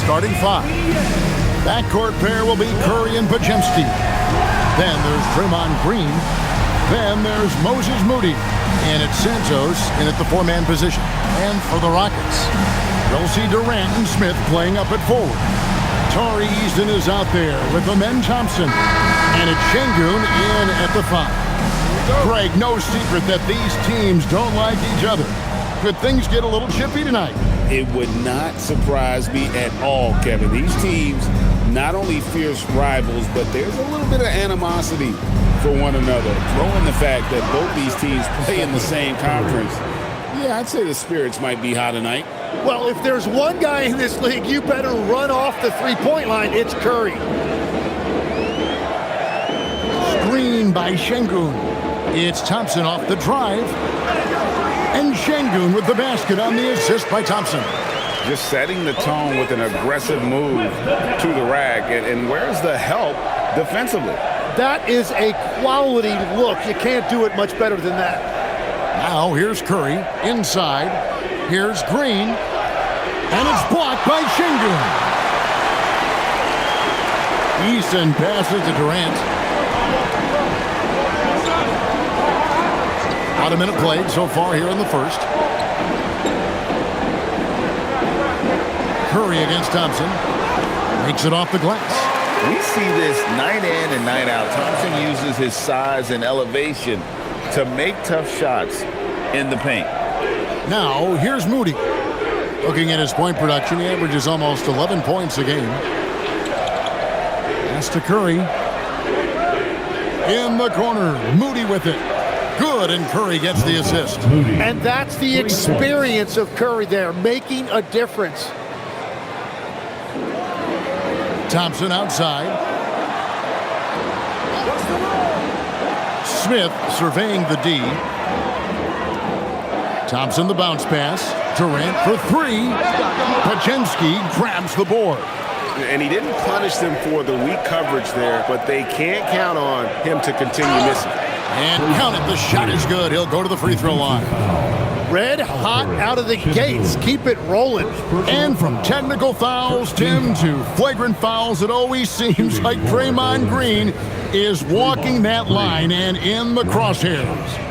starting five. Backcourt pair will be Curry and Podziemski. Then there's Draymond Green. Then there's Moses Moody. And it's Santos in at the four-man position. And for the Rockets, you'll see Durant and Smith playing up at forward. Tari Eason is out there with Amen Thompson. And it's Şengün in at the five. Greg, no secret that these teams don't like each other. Could things get a little chippy tonight? It would not surprise me at all, Kevin. These teams, not only fierce rivals, but there's a little bit of animosity for one another. Throw in the fact that both these teams play in the same conference. Yeah, I'd say the spirits might be high tonight. Well, if there's one guy in this league, you better run off the three-point line. It's Curry. Screen by Şengün. It's Thompson off the drive. And Şengün with the basket on the assist by Thompson. Just setting the tone with an aggressive move to the rack. And where's the help defensively? That is a quality look. You can't do it much better than that. Now here's Curry inside. Here's Green. And it's blocked by Şengün. Eason passes to Durant. About a minute played so far here in the first. Curry against Thompson. Makes it off the glass. We see this night in and night out. Thompson uses his size and elevation to make tough shots in the paint. Now, here's Moody. Looking at his point production, he averages almost 11 points a game. Pass to Curry. In the corner, Moody with it. Good, and Curry gets the assist. And that's the experience of Curry there, making a difference. Thompson outside. Smith surveying the D. Thompson the bounce pass. Durant for three. Podziemski grabs the board. And he didn't punish them for the weak coverage there, but they can't count on him to continue missing. And count it, the shot is good. He'll go to the free throw line. Red hot out of the gates. Keep it rolling. And from technical fouls, Tim, to flagrant fouls, it always seems like Draymond Green is walking that line and in the crosshairs.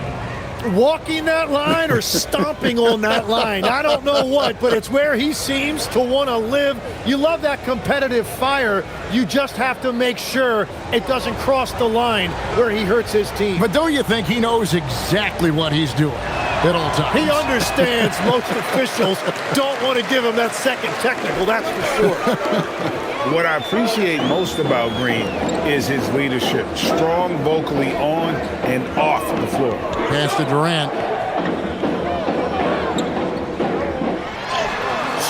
Walking that line or stomping on that line. I don't know what, but it's where he seems to want to live. You love that competitive fire. You just have to make sure it doesn't cross the line where he hurts his team. But don't you think he knows exactly what he's doing at all times? He understands most officials don't want to give him that second technical, that's for sure. What I appreciate most about Green is his leadership. Strong vocally on and off the floor. Pass to Durant.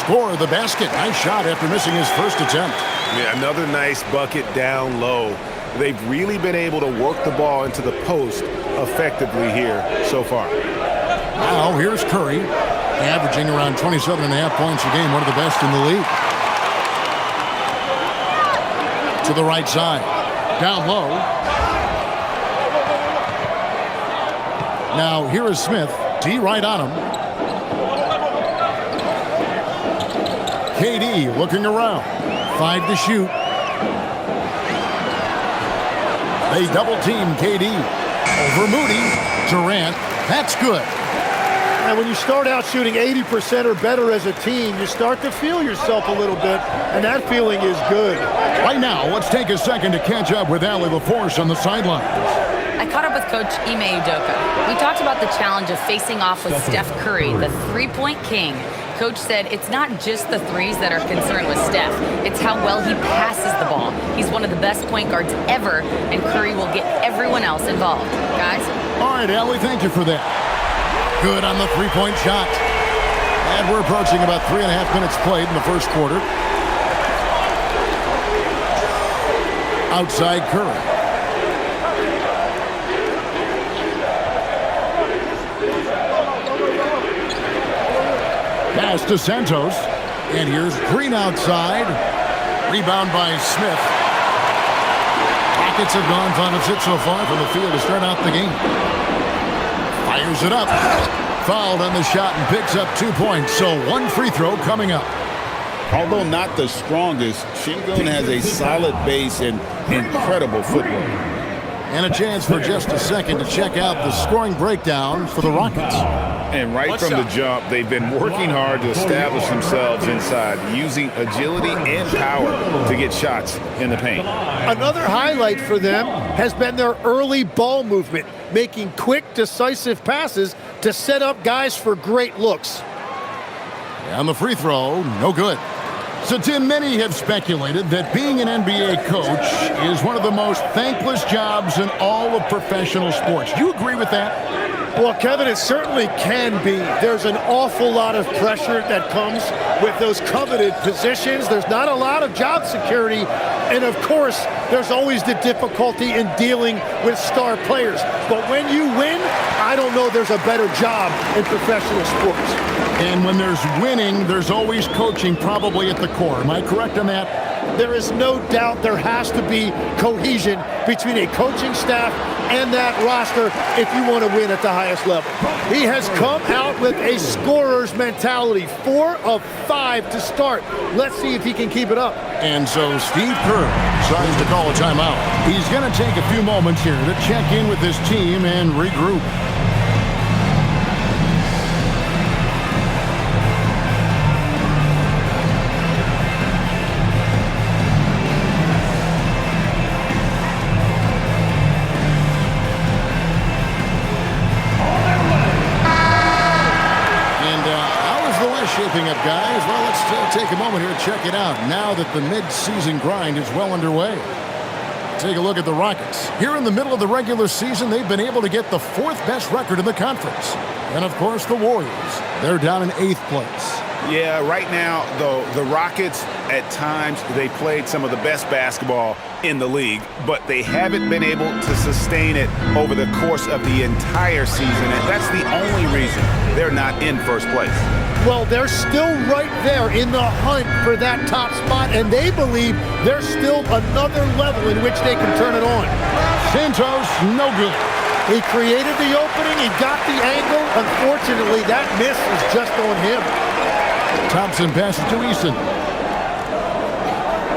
Score the basket. Nice shot after missing his first attempt. Yeah, another nice bucket down low. They've really been able to work the ball into the post effectively here so far. Now here's Curry, averaging around 27.5 points a game, one of the best in the league. To the right side. Down low. Now here is Smith. D right on him. KD looking around. 5 to shoot. They double team KD. Over Moody. Durant. That's good. And when you start out shooting 80% or better as a team, you start to feel yourself a little bit, and that feeling is good. Right now, let's take a second to catch up with Allie LaForce on the sidelines. I caught up with Coach Ime Udoka. We talked about the challenge of facing off with Steph Curry, the three-point king. Coach said it's not just the threes that are concerned with Steph. It's how well he passes the ball. He's one of the best point guards ever, and Curry will get everyone else involved. Guys? All right, Allie, thank you for that. Good on the three-point shot. And we're approaching about 3.5 minutes played in the first quarter. Outside Curry. Pass to Santos. And here's Green outside. Rebound by Smith. Rockets have gone 5 of 6 so far from the field to start out the game. Fires it up. Fouled on the shot and picks up 2 points. So 1 free throw coming up. Although not the strongest, Şengün has a solid base and incredible footwork. And a chance for just a second to check out the scoring breakdown for the Rockets. And right from the jump, they've been working hard to establish themselves inside, using agility and power to get shots in the paint. Another highlight for them has been their early ball movement, making quick, decisive passes to set up guys for great looks. And the free throw, no good. So, Tim, many have speculated that being an NBA coach is one of the most thankless jobs in all of professional sports. Do you agree with that? Well, Kevin, it certainly can be. There's an awful lot of pressure that comes with those coveted positions. There's not a lot of job security. And, of course, there's always the difficulty in dealing with star players. But when you win, I don't know there's a better job in professional sports. And when there's winning, there's always coaching probably at the core. Am I correct on that? There is no doubt there has to be cohesion between a coaching staff and that roster if you want to win at the highest level. He has come out with a scorer's mentality, 4 of 5 to start. Let's see if he can keep it up. And so Steve Kerr decides to call a timeout. He's going to take a few moments here to check in with his team and regroup. Shaping up, guys. Well, let's take a moment here and check it out now that the mid-season grind is well underway. Take a look at the Rockets. Here in the middle of the regular season, they've been able to get the 4th best record in the conference. And, of course, the Warriors. They're down in 8th place. Yeah, right now, though, the Rockets, at times, they played some of the best basketball in the league, but they haven't been able to sustain it over the course of the entire season, and that's the only reason they're not in first place. Well, they're still right there in the hunt for that top spot, and they believe there's still another level in which they can turn it on. Santos, no good. He created the opening, he got the angle. Unfortunately, that miss is just on him. Thompson passes to Eason.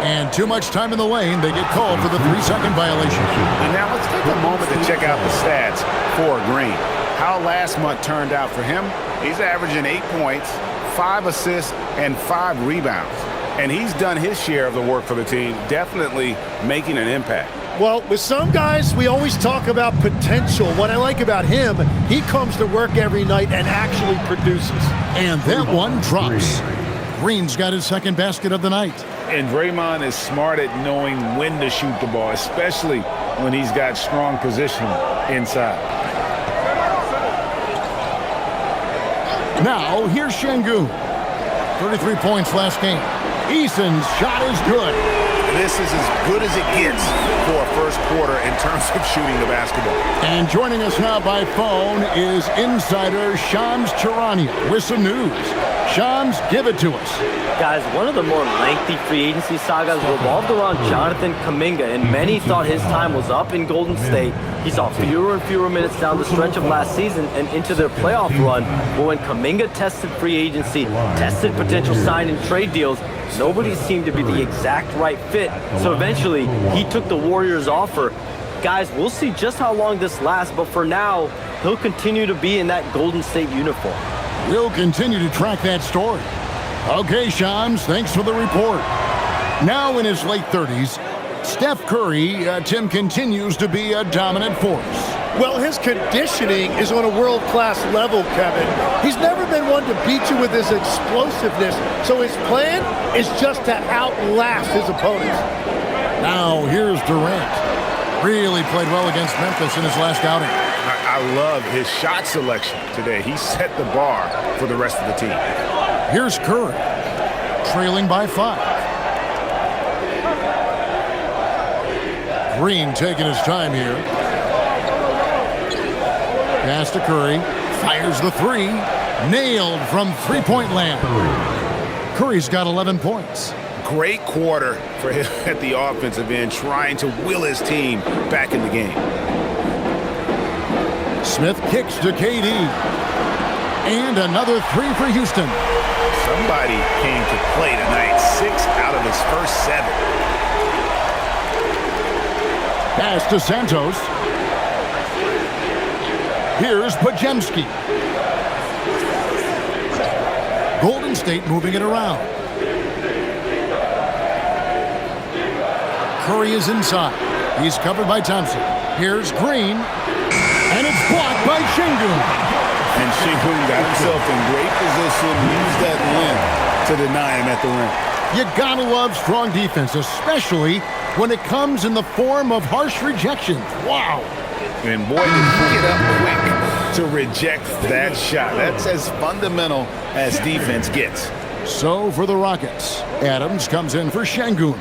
And too much time in the lane. They get called for the 3-second violation. And now let's take a moment to check out the stats for Green. How last month turned out for him. He's averaging 8 points, 5 assists, and 5 rebounds. And he's done his share of the work for the team, definitely making an impact. Well, with some guys, we always talk about potential. What I like about him, he comes to work every night and actually produces. And that one drops. Green's got his 2nd basket of the night. And Draymond is smart at knowing when to shoot the ball, especially when he's got strong position inside. Now, here's Şengün. 33 points last game. Eason's shot is good. This is as good as it gets for a first quarter in terms of shooting the basketball. And joining us now by phone is insider Shams Charania with some news. Shams, give it to us. Guys, one of the more lengthy free agency sagas revolved around Jonathan Kuminga, and many thought his time was up in Golden State. He saw fewer and fewer minutes down the stretch of last season and into their playoff run. But when Kuminga tested free agency, tested potential sign and trade deals, nobody seemed to be the exact right fit. So eventually, he took the Warriors' offer. Guys, we'll see just how long this lasts, but for now, he'll continue to be in that Golden State uniform. We'll continue to track that story. Okay, Shams, thanks for the report. Now in his late 30s, Steph Curry, Tim, continues to be a dominant force. Well, his conditioning is on a world-class level, Kevin. He's never been one to beat you with his explosiveness, so his plan is just to outlast his opponents. Now, here's Durant. Really played well against Memphis in his last outing. I love his shot selection today. He set the bar for the rest of the team. Here's Curry, trailing by 5. Green taking his time here. Pass to Curry, fires the 3, nailed from three-point land. Curry's got 11 points. Great quarter for him at the offensive end, trying to will his team back in the game. Smith kicks to KD. And another three for Houston. Somebody came to play tonight. 6 out of his first 7. Pass to Santos. Here's Pajemski. Golden State moving it around. Curry is inside. He's covered by Thompson. Here's Green. And it's blocked by Şengün. And Şengün got himself in great position, used that length to deny him at the rim. You gotta love strong defense, especially when it comes in the form of harsh rejections. Wow. And boy, did he get up quick to reject that shot. That's as fundamental as defense gets. So for the Rockets, Adams comes in for Şengün.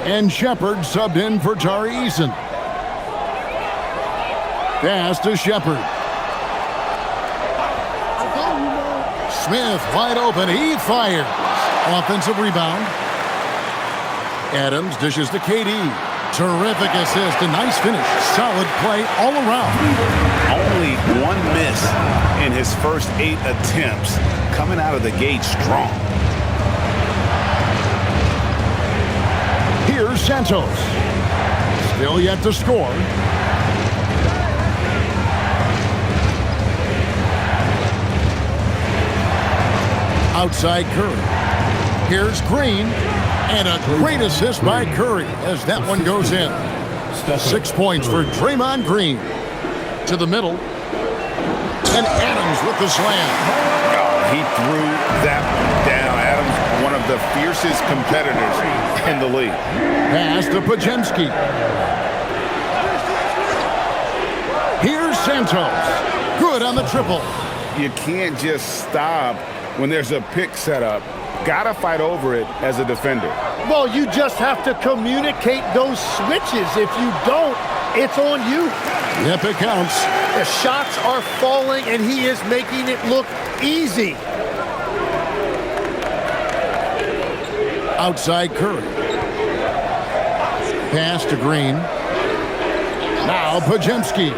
And Shepard subbed in for Tari Eason. Pass to Shepard. Smith wide open. He fires. Offensive rebound. Adams dishes to KD. Terrific assist. A nice finish. Solid play all around. Only 1 miss in his first 8 attempts. Coming out of the gate strong. Here's Santos. Still yet to score. Outside Curry. Here's Green. And a great assist by Curry as that one goes in. 6 points for Draymond Green. To the middle. And Adams with the slam. Oh, he threw that one down. Adams, one of the fiercest competitors in the league. Pass to Pajemski. Here's Santos. Good on the triple. You can't just stop when there's a pick set up. Gotta fight over it as a defender. Well, you just have to communicate those switches. If you don't, it's on you. Yep, it counts. The shots are falling, and he is making it look easy. Outside Curry. Pass to Green. Now Pajemski.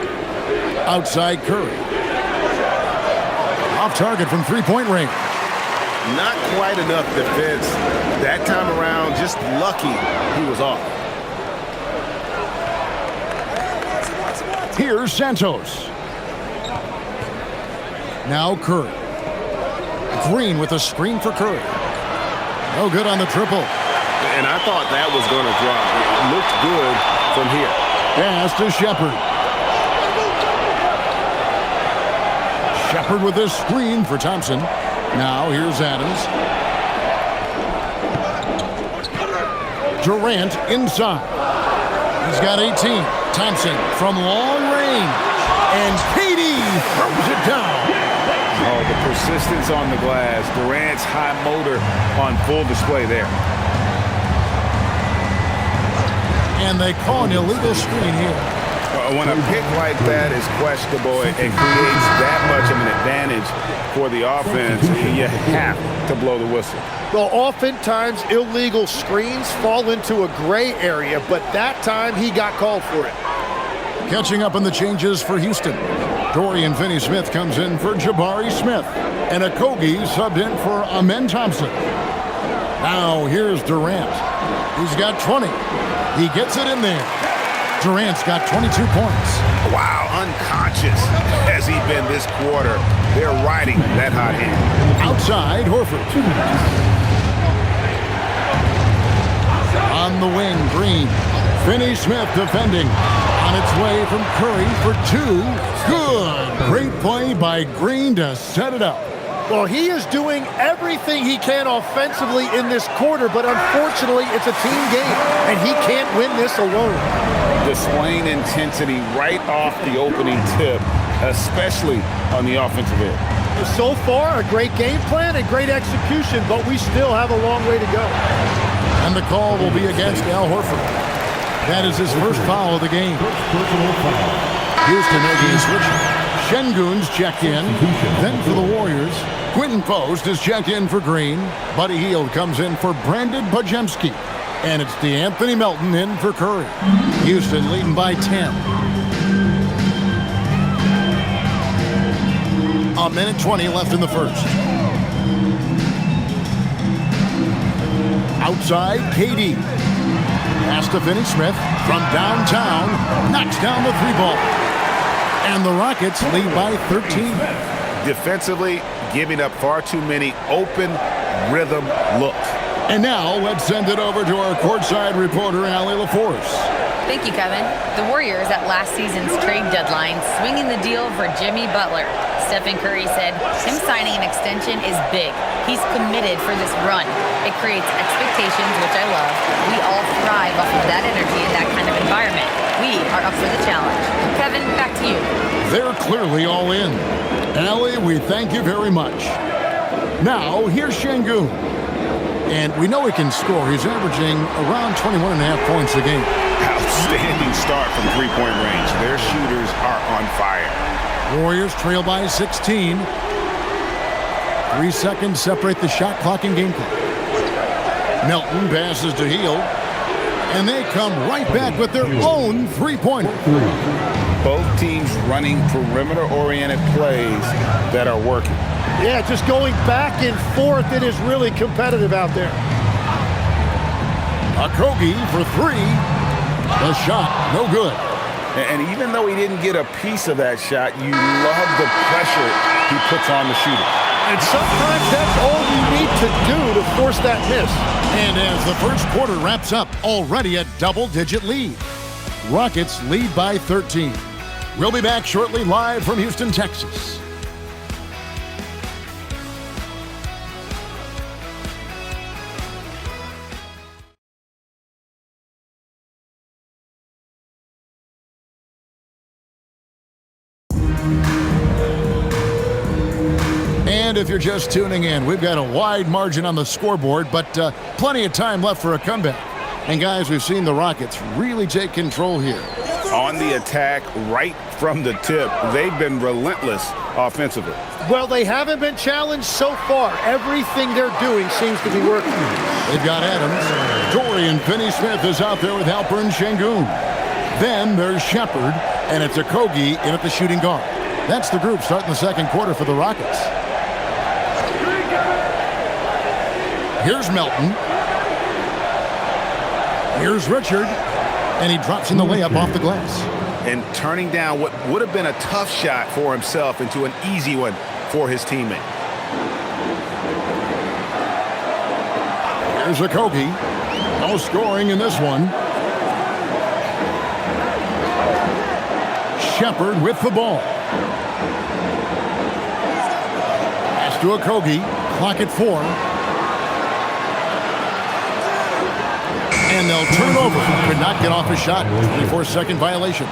Outside Curry. Off target from three-point range. Not quite enough defense. That time around, just lucky he was off. Here's Santos. Now Curry. Green with a screen for Curry. No good on the triple. And I thought that was going to drop. It looked good from here. Pass to Shepard. Shepard with a screen for Thompson. Now here's Adams. Durant inside. He's got 18. Thompson from long range. And KD throws it down. Oh, the persistence on the glass. Durant's high motor on full display there. And they call an illegal screen here. When a pick like that is questionable, it creates that much of an advantage for the offense. You have to blow the whistle. Well, oftentimes illegal screens fall into a gray area, but that time he got called for it. Catching up on the changes for Houston. Dorian Finney-Smith comes in for Jabari Smith. And Okogie subbed in for Amen Thompson. Now here's Durant. He's got 20. He gets it in there. Durant's got 22 points. Wow, unconscious has he been this quarter. They're riding that hot hand. Outside, Horford. On the wing, Green. Finney-Smith defending. On its way from Curry for 2. Good. Great play by Green to set it up. Well, he is doing everything he can offensively in this quarter, but unfortunately, it's a team game, and he can't win this alone. Displaying intensity right off the opening tip, especially on the offensive end. So far, a great game plan and great execution, but we still have a long way to go. And the call will be against Al Horford. That is his first foul of the game. Houston making a switch. Şengün's checked in. Then for the Warriors, Quinton Post is checked in for Green. Buddy Hield comes in for Brandon Pajemski. And it's DeAnthony Melton in for Curry. Houston leading by 10. A minute 20 left in the first. Outside, KD. Pass to Finney-Smith from downtown. Knocks down the three ball. And the Rockets lead by 13. Defensively, giving up far too many open rhythm looks. And now let's send it over to our courtside reporter, Allie LaForce. Thank you, Kevin. The Warriors at last season's trade deadline swinging the deal for Jimmy Butler. Stephen Curry said him signing an extension is big. He's committed for this run. It creates expectations, which I love. We all thrive off of that energy and that kind of environment. We are up for the challenge. Kevin, back to you. They're clearly all in. Allie, we thank you very much. Now, here's Şengün. And we know he can score. He's averaging around 21.5 points a game. Outstanding start from three-point range. Their shooters are on fire. Warriors trail by 16. 3 seconds separate the shot clock and game clock. Melton passes to Hield. And they come right back with their own three-pointer. Both teams running perimeter-oriented plays that are working. Yeah, just going back and forth. It is really competitive out there. Okogie for three. The shot, no good. And even though he didn't get a piece of that shot, you love the pressure he puts on the shooter. And sometimes that's all you need to do to force that miss. And as the first quarter wraps up, already a double-digit lead. Rockets lead by 13. We'll be back shortly live from Houston, Texas. And if you're just tuning in, we've got a wide margin on the scoreboard, but plenty of time left for a comeback. And guys, we've seen the Rockets really take control here. On the attack, right from the tip, they've been relentless offensively. Well, they haven't been challenged so far. Everything they're doing seems to be working. They've got Adams. Dorian Finney-Smith is out there with Alperen Şengün. Then there's Shepard, and it's Okogie in at the shooting guard. That's the group starting the second quarter for the Rockets. Here's Melton. Here's Richard. And he drops in the layup off the glass. And turning down what would have been a tough shot for himself into an easy one for his teammate. Here's Okogie. No scoring in this one. Shepard with the ball. Pass to Okogie. Clock at 4. And they'll turn over. Could not get off a shot. 24-second violation.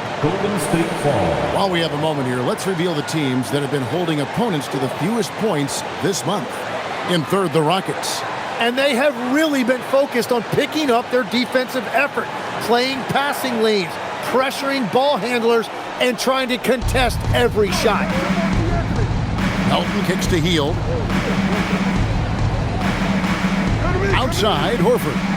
While we have a moment here, let's reveal the teams that have been holding opponents to the fewest points this month. In third, the Rockets. And they have really been focused on picking up their defensive effort, playing passing lanes, pressuring ball handlers, and trying to contest every shot. Melton kicks to Hield. Outside, Horford.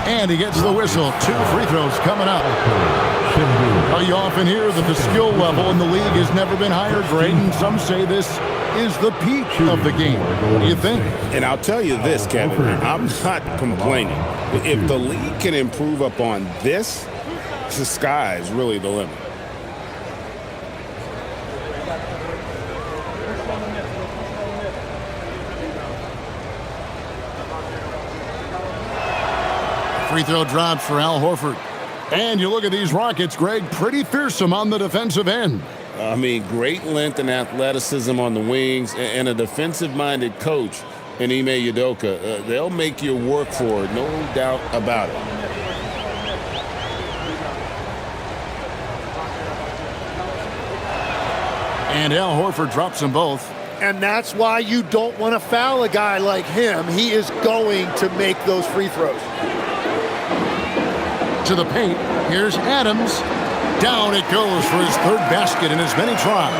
And he gets the whistle. 2 free throws coming up. You often hear that the skill level in the league has never been higher, Greg, and some say this is the peak of the game. What do you think? And I'll tell you this, Kevin, I'm not complaining. If the league can improve upon this, the sky is really the limit. Free throw drops for Al Horford. And you look at these Rockets, Greg, pretty fearsome on the defensive end. I mean, great length and athleticism on the wings and a defensive-minded coach in Ime Udoka. They'll make you work for it, no doubt about it. And Al Horford drops them both. And that's why you don't want to foul a guy like him. He is going to make those free throws. To the paint. Here's Adams. Down it goes for his third basket in as many tries.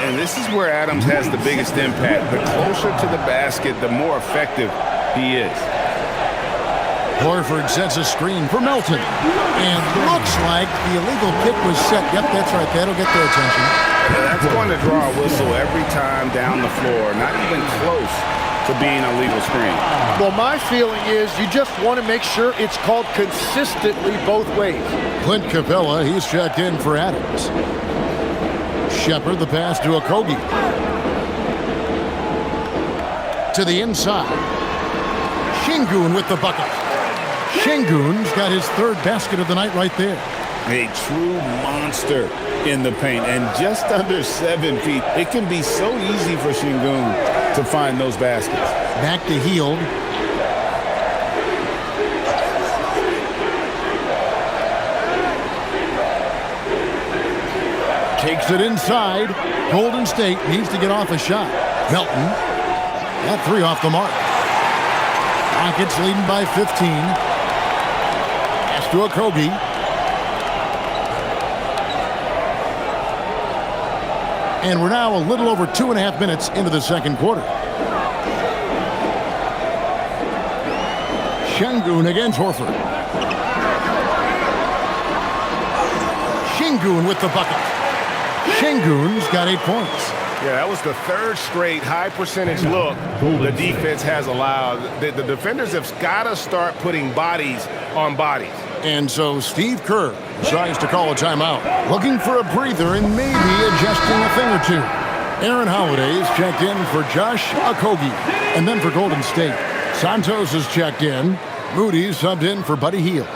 And this is where Adams has the biggest impact. The closer to the basket, the more effective he is. Horford sets a screen for Melton. And looks like the illegal kick was set. Yep, that's right. That'll get their attention. Yeah, that's going to draw a whistle every time down the floor. Not even close to being a legal screen. Well, my feeling is you just want to make sure it's called consistently both ways. Clint Capella, he's checked in for Adams. Shepard, the pass to Okogie. To the inside. Şengün with the bucket. Şengün's got his third basket of the night right there. A true monster in the paint, and just under 7 feet. It can be so easy for Şengün to find those baskets. Back to Hield. Takes it inside. Golden State needs to get off a shot. Melton. That three off the mark. Rockets leading by 15. Pass to Okogie. And we're now a little over 2.5 minutes into the second quarter. Şengün against Horford. Şengün with the bucket. Şengün's got 8 points. Yeah, that was the third straight high percentage look the defense has allowed. The defenders have got to start putting bodies on bodies. And so Steve Kerr decides to call a timeout, looking for a breather and maybe adjusting a thing or two. Aaron Holiday's checked in for Josh Okogie, and then for Golden State. Santos is checked in. Moody's subbed in for Buddy Hield.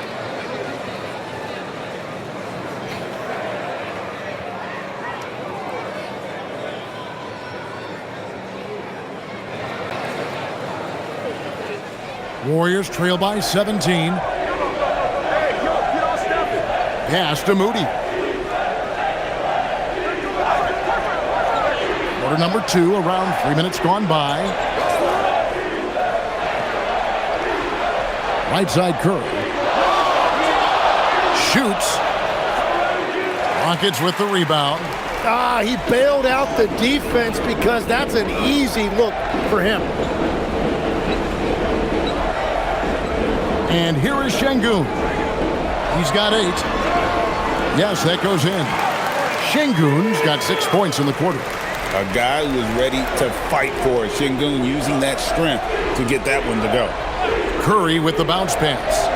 Warriors trail by 17. Pass to Moody. Quarter number 2, around 3 minutes gone by. Right side Curry. Shoots. Rockets with the rebound. He bailed out the defense because that's an easy look for him. And here is Şengün. He's got 8. Yes, that goes in. Şengün's got 6 points in the quarter. A guy who is ready to fight for it. Şengün using that strength to get that one to go. Curry with the bounce pass.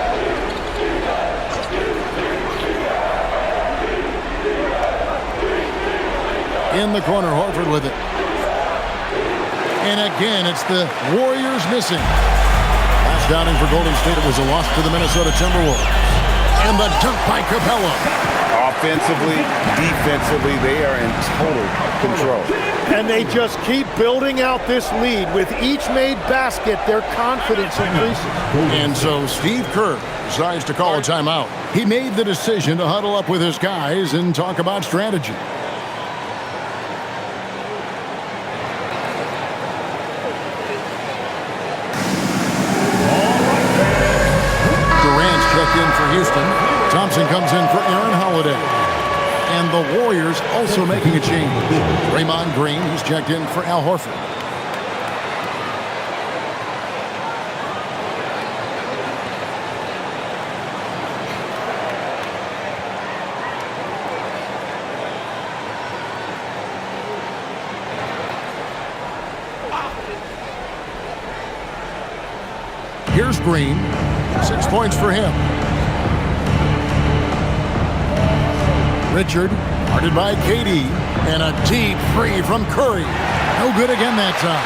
In the corner, Horford with it. And again, it's the Warriors missing. Last outing for Golden State, it was a loss to the Minnesota Timberwolves. And the dunk by Capella. Offensively, defensively, they are in total control. And they just keep building out this lead. With each made basket, their confidence increases. And so Steve Kerr decides to call a timeout. He made the decision to huddle up with his guys and talk about strategy. Durant's checked in for Houston. Thompson comes in for Aaron Holiday. And the Warriors also making a change. Draymond Green, he's checked in for Al Horford. Here's Green. 6 points for him. Richard, guarded by KD, and a deep three from Curry. No good again that time.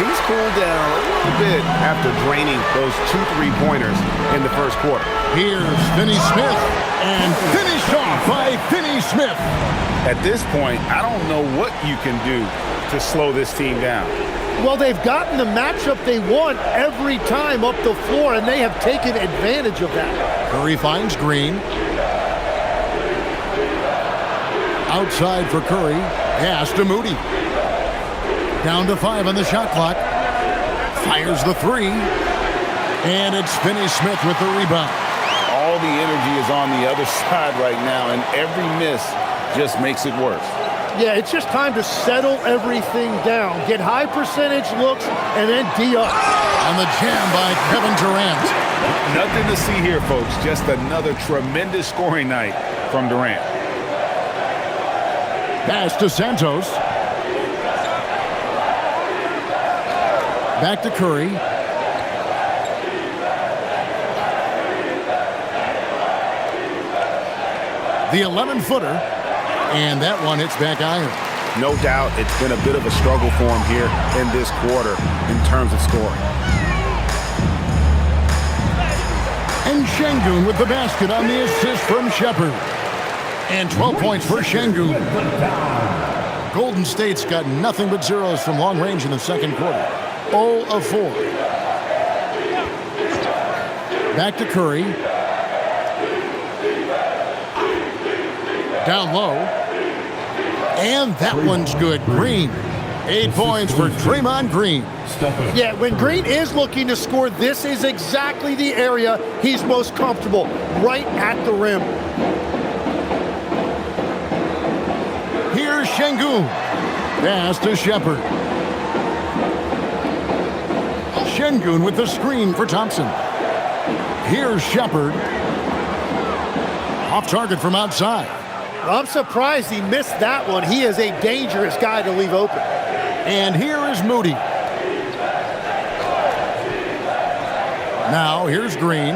He's cooled down a little bit after draining those 2 3-pointers in the first quarter. Here's Finney Smith, and finished off by Finney Smith. At this point, I don't know what you can do to slow this team down. Well, they've gotten the matchup they want every time up the floor, and they have taken advantage of that. Curry finds Green. Outside for Curry. Pass to Moody. Down to 5 on the shot clock. Fires the 3. And it's Finney Smith with the rebound. All the energy is on the other side right now, and every miss just makes it worse. Yeah, it's just time to settle everything down. Get high percentage looks and then D up. On the jam by Kevin Durant. Nothing to see here, folks. Just another tremendous scoring night from Durant. Pass to Santos. Back to Curry. The 11-footer. And that one hits back iron. No doubt it's been a bit of a struggle for him here in this quarter in terms of scoring. And Şengün with the basket on the assist from Shepherd. And 12 points for Şengün. Golden State's got nothing but zeros from long range in the second quarter. 0 of 4. Back to Curry. Down low. And that one's good. Green. 8 points for Draymond Green. Yeah, when Green is looking to score, this is exactly the area he's most comfortable, right at the rim. Here's Şengün. Pass to Shepherd. Şengün with the screen for Thompson. Here's Shepherd. Off target from outside. I'm surprised he missed that one. He is a dangerous guy to leave open. And here is Moody. Now here's Green.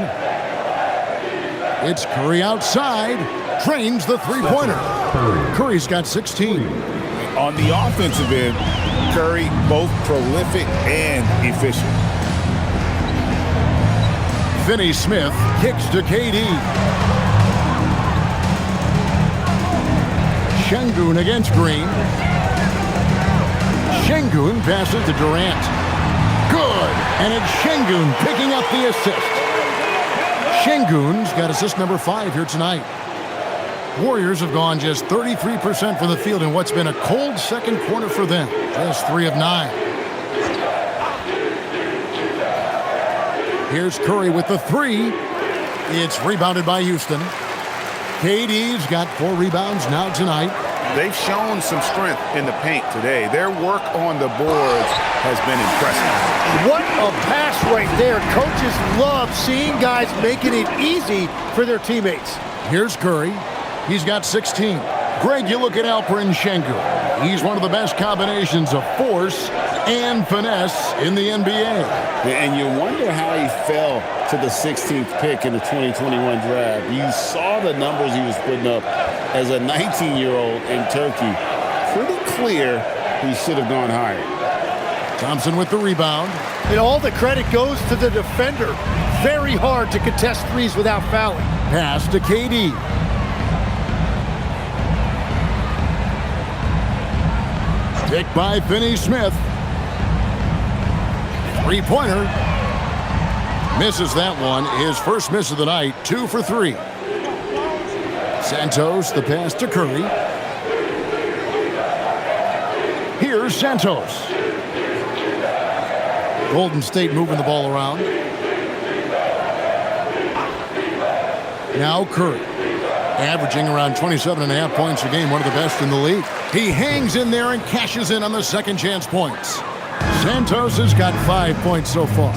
It's Curry outside. Drains the three-pointer. Curry's got 16. On the offensive end, Curry both prolific and efficient. Finney-Smith kicks to KD. Şengün against Green. Şengün passes to Durant. Good. And it's Şengün picking up the assist. Şengün's got assist number 5 here tonight. Warriors have gone just 33% from the field in what's been a cold second quarter for them. Just 3 of 9. Here's Curry with the 3. It's rebounded by Houston. KD's got 4 rebounds now tonight. They've shown some strength in the paint today. Their work on the boards has been impressive. What a pass right there. Coaches love seeing guys making it easy for their teammates. Here's Curry. He's got 16. Greg, you look at Alperen Şengün. He's one of the best combinations of force and finesse in the NBA. And you wonder how he fell to the 16th pick in the 2021 draft. You saw the numbers he was putting up as a 19-year-old in Turkey. Pretty clear he should have gone higher. Thompson with the rebound. And all the credit goes to the defender. Very hard to contest threes without fouling. Pass to KD. Pick by Finney-Smith. Three-pointer. Misses that one. His first miss of the night. 2 for 3. Santos, the pass to Curry. Here's Santos. Golden State moving the ball around. Now Curry. Averaging around 27.5 points a game, one of the best in the league. He hangs in there and cashes in on the second chance points. Santos has got 5 points so far.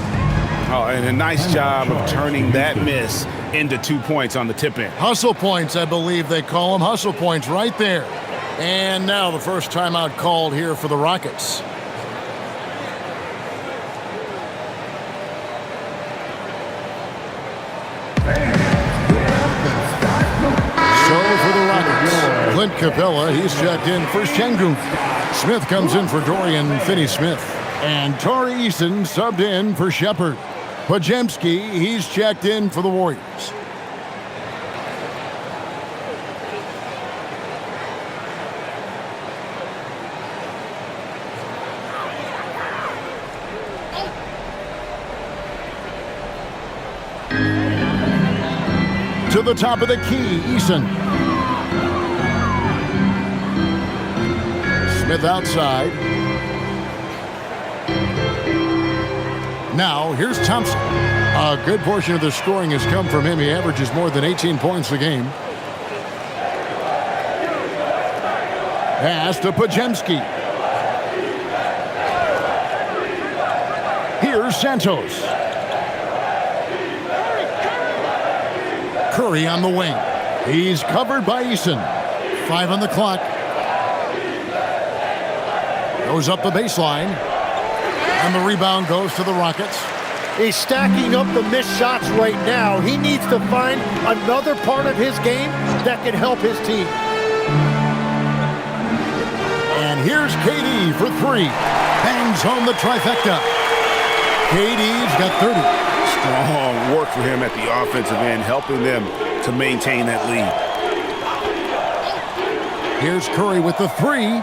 Oh, and a nice job of turning that miss into 2 points on the tip in. Hustle points, I believe they call them. Hustle points right there. And now the first timeout called here for the Rockets. So for the Rockets, Clint Capella, he's checked in for Şengün. Smith comes in for Dorian Finney-Smith. And Tari Eason subbed in for Shepherd. Podziemski, he's checked in for the Warriors. To the top of the key, Eason. Smith outside. Now, here's Thompson. A good portion of the scoring has come from him. He averages more than 18 points a game. Pass to Pajemski. Here's Santos. Curry on the wing. He's covered by Eason. 5 on the clock. Goes up the baseline. And the rebound goes to the Rockets. He's stacking up the missed shots right now. He needs to find another part of his game that can help his team. And here's KD for 3. Bangs home the trifecta. KD's got 30. Strong work for him at the offensive end, helping them to maintain that lead. Here's Curry with the 3.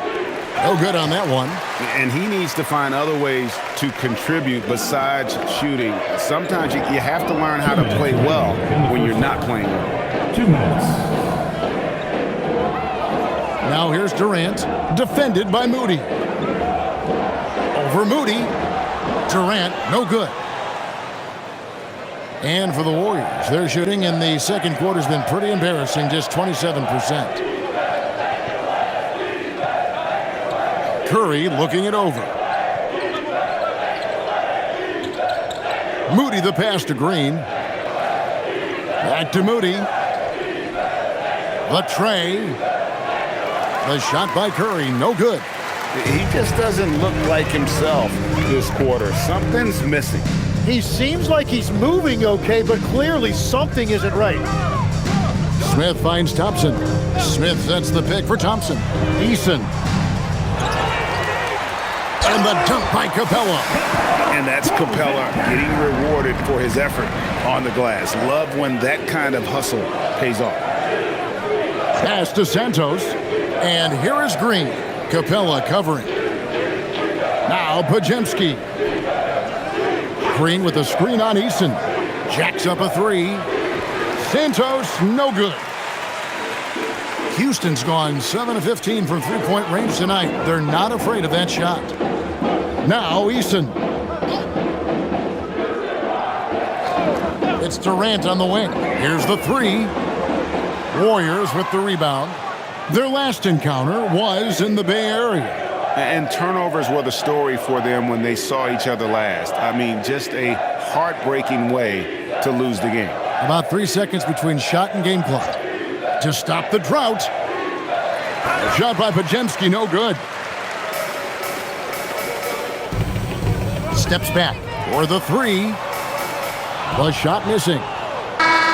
No good on that one. And he needs to find other ways to contribute besides shooting. Sometimes you have to learn how to play well when you're not playing well. 2 minutes. Now here's Durant, defended by Moody. Over Moody. Durant, no good. And for the Warriors, their shooting in the second quarter has been pretty embarrassing, just 27%. Curry looking it over. Moody the pass to Green. Back to Moody. The tray. The shot by Curry, no good. He just doesn't look like himself this quarter. Something's missing. He seems like he's moving okay, but clearly something isn't right. Smith finds Thompson. Smith sets the pick for Thompson. Eason. And the dunk by Capella. And that's Capella getting rewarded for his effort on the glass. Love when that kind of hustle pays off. Pass to Santos. And here is Green. Capella covering. Now Pajemski. Green with a screen on Eason. Jacks up a 3. Santos, no good. Houston's gone 7 of 15 from three-point range tonight. They're not afraid of that shot. Now Eason. It's Durant on the wing. Here's the 3. Warriors with the rebound. Their last encounter was in the Bay Area. And turnovers were the story for them when they saw each other last. I mean, just a heartbreaking way to lose the game. About 3 seconds between shot and game clock. To stop the drought. Shot by Pajemski, no good. Steps back for the 3. The shot missing.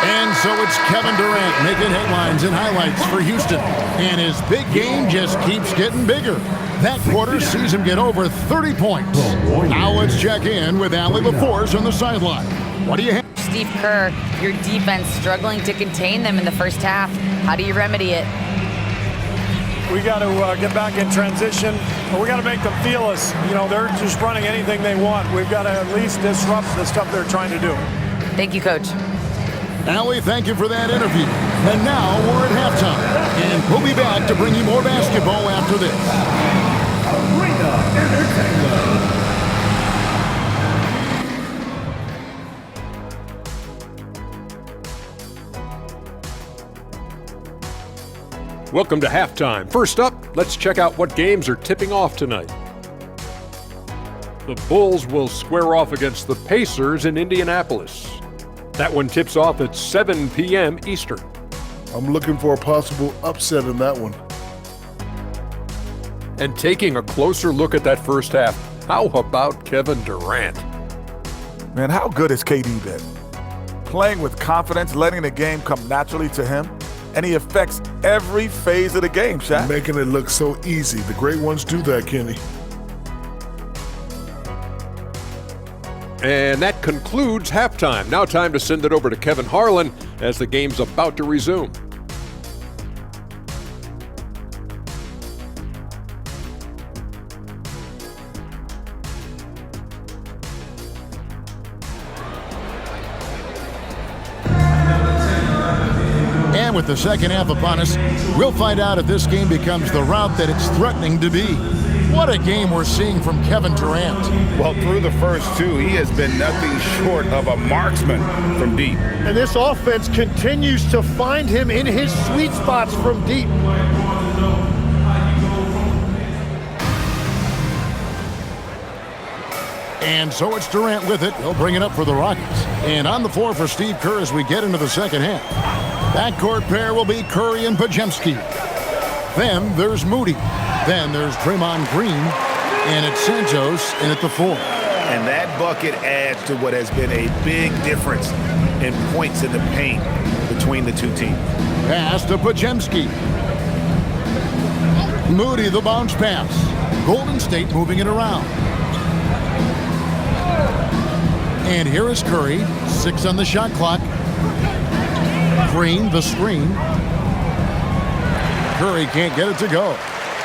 And so it's Kevin Durant making headlines and highlights for Houston. And his big game just keeps getting bigger. That quarter sees him get over 30 points. Now let's check in with Allie LaForce on the sideline. What do you have? Steve Kerr, your defense struggling to contain them in the first half. How do you remedy it? We got to get back in transition. We got to make them feel us. You know, they're just running anything they want. We've got to at least disrupt the stuff they're trying to do. Thank you, Coach. Allie, thank you for that interview. And now we're at halftime. And we'll be back to bring you more basketball after this. Arena Entertainment. Welcome to halftime. First up, let's check out what games are tipping off tonight. The Bulls will square off against the Pacers in Indianapolis. That one tips off at 7 p.m. Eastern. I'm looking for a possible upset in that one. And taking a closer look at that first half, how about Kevin Durant? Man, how good has KD been? Playing with confidence, letting the game come naturally to him, and he affects every phase of the game, Shaq. Making it look so easy. The great ones do that, Kenny. And that concludes halftime. Now time to send it over to Kevin Harlan as the game's about to resume. And with the second half upon us, we'll find out if this game becomes the route that it's threatening to be. What a game we're seeing from Kevin Durant. Well, through the first 2, he has been nothing short of a marksman from deep. And this offense continues to find him in his sweet spots from deep. And so it's Durant with it. He'll bring it up for the Rockets. And on the floor for Steve Kerr as we get into the second half. Backcourt pair will be Curry and Podziemski. Then there's Moody. Then there's Draymond Green. And it's Santos in at the 4. And that bucket adds to what has been a big difference in points in the paint between the two teams. Pass to Podziemski. Moody the bounce pass. Golden State moving it around. And here is Curry, 6 on the shot clock. Green, the screen. Curry can't get it to go.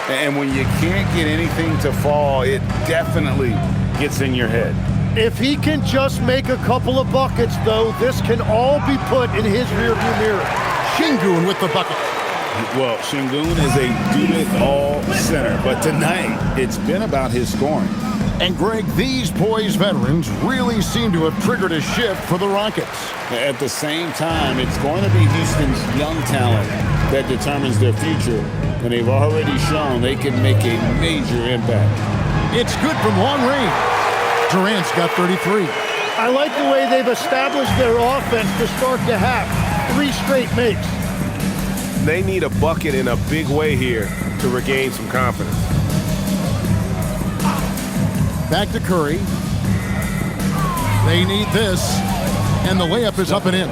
And when you can't get anything to fall, it definitely gets in your head. If he can just make a couple of buckets, though, this can all be put in his rearview mirror. Şengün with the bucket. Well, Şengün is a do-it-all center, but tonight it's been about his scoring. And, Greg, these poised veterans really seem to have triggered a shift for the Rockets. At the same time, it's going to be Houston's young talent that determines their future, and they've already shown they can make a major impact. It's good from long range. Durant's got 33. I like the way they've established their offense to start the half. 3 straight makes. They need a bucket in a big way here to regain some confidence. Back to Curry. They need this. And the layup is up and in.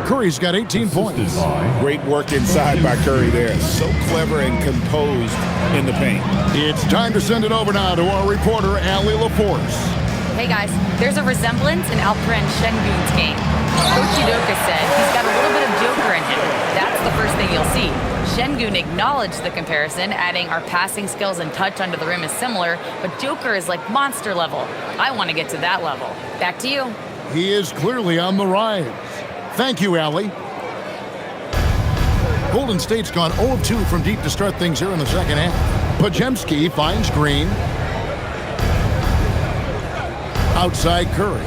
Curry's got 18 points. Great work inside by Curry there. So clever and composed in the paint. It's time to send it over now to our reporter, Allie LaForce. Hey guys, there's a resemblance in Alperen Şengün's game. Coach Udoka said he's got a little bit of Joker in him. That's the first thing you'll see. Şengün acknowledged the comparison, adding our passing skills and touch under the rim is similar, but Joker is like monster level. I want to get to that level. Back to you. He is clearly on the rise. Thank you, Allie. Golden State's gone 0-2 from deep to start things here in the second half. Podziemski finds Green. Outside Curry.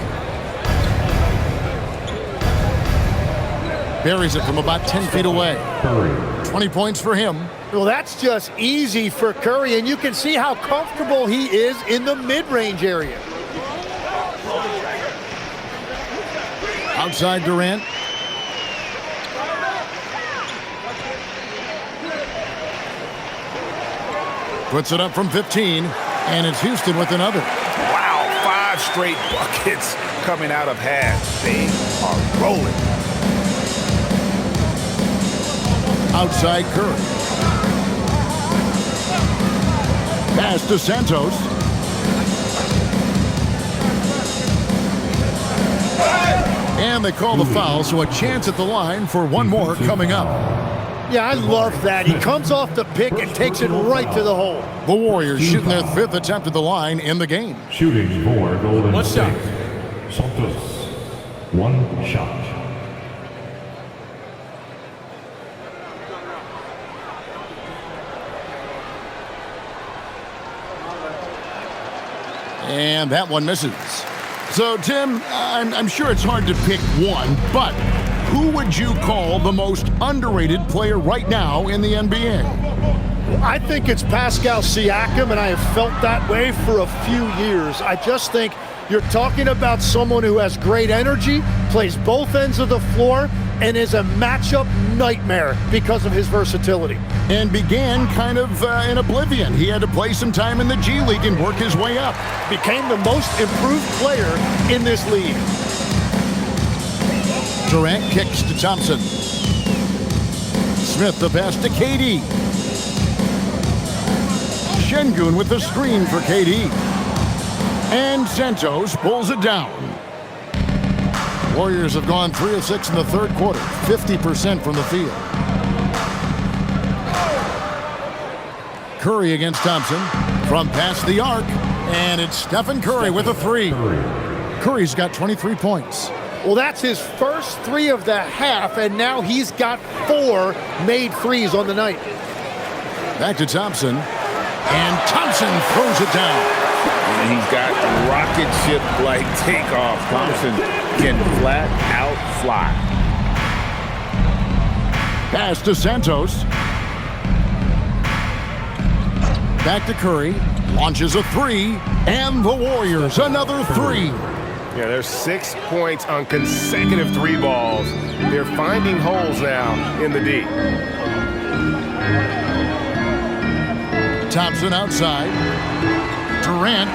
Buries it from about 10 feet away. 20 points for him. Well, that's just easy for Curry, and you can see how comfortable he is in the mid-range area. Outside Durant. Puts it up from 15, and it's Houston with another. Wow, 5 straight buckets coming out of half. They are rolling. Outside Curry. Pass to Santos. And they call the foul, so a chance at the line for one more coming up. Yeah, I love that. He comes off the pick and takes it right to the hole. The Warriors shooting their 5th attempt at the line in the game. Shooting for Golden State. Shot. Santos. 1 shot. And that one misses. So, Tim, I'm sure it's hard to pick one, but who would you call the most underrated player right now in the NBA? I think it's Pascal Siakam, and I have felt that way for a few years. I just think you're talking about someone who has great energy, plays both ends of the floor, and is a matchup nightmare because of his versatility. And began kind of in oblivion. He had to play some time in the G League and work his way up. Became the most improved player in this league. Durant kicks to Thompson. Smith the pass to KD. Şengün with the screen for KD. And Santos pulls it down. Warriors have gone 3 of 6 in the third quarter, 50% from the field. Curry against Thompson from past the arc, and it's Stephen Curry with a 3. Curry's got 23 points. Well, that's his first 3 of the half, and now he's got 4 made threes on the night. Back to Thompson, and Thompson throws it down. And he's got rocket ship-like takeoff. Thompson can flat out fly. Pass to Santos. Back to Curry. Launches a 3, And the Warriors, another 3. Yeah, there's 6 points on consecutive 3 balls. They're finding holes now in the D. Thompson outside. Durant.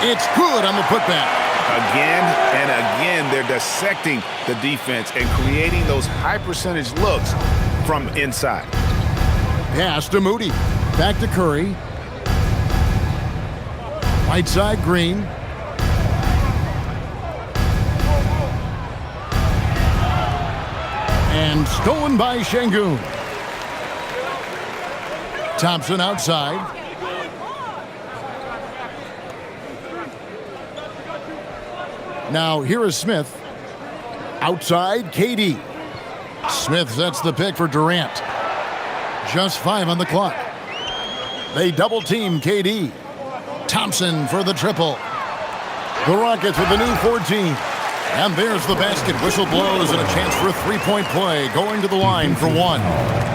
It's good on the putback. Again and again, they're dissecting the defense and creating those high-percentage looks from inside. Pass to Moody. Back to Curry. Right side, Green. And stolen by Şengün. Thompson outside. Now here is Smith. Outside, KD. Smith sets the pick for Durant. Just 5 on the clock. They double team KD. Thompson for the triple. The Rockets with the new 14. And there's the basket. Whistle blows and a chance for a three-point play. Going to the line for 1.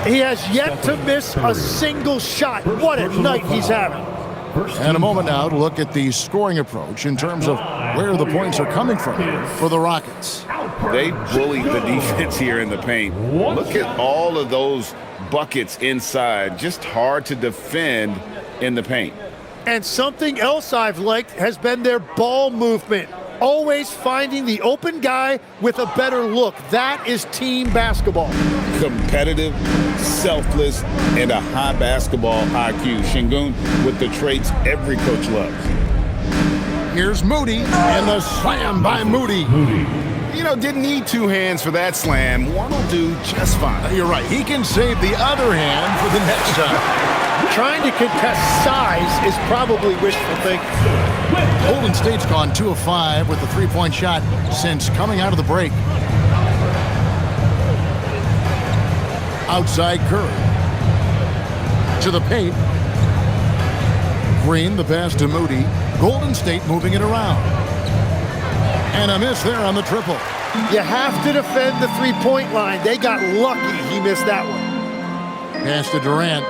He has yet to miss a single shot. What a night he's having. And a moment now to look at the scoring approach in terms of where the points are coming from for the Rockets. They bullied the defense here in the paint. Look at all of those buckets inside. Just hard to defend in the paint. And something else I've liked has been their ball movement. Always finding the open guy with a better look. That is team basketball. Competitive, selfless, and a high basketball IQ. Şengün with the traits every coach loves. Here's Moody, and the slam by Moody. You know, didn't need 2 hands for that slam. One will do just fine. You're right. He can save the other hand for the next time. Trying to contest size is probably wishful thinking. Golden State's gone 2 of 5 with the three-point shot since coming out of the break. Outside Curry. To the paint. Green, the pass to Moody. Golden State moving it around. And a miss there on the triple. You have to defend the three-point line. They got lucky he missed that one. Pass to Durant.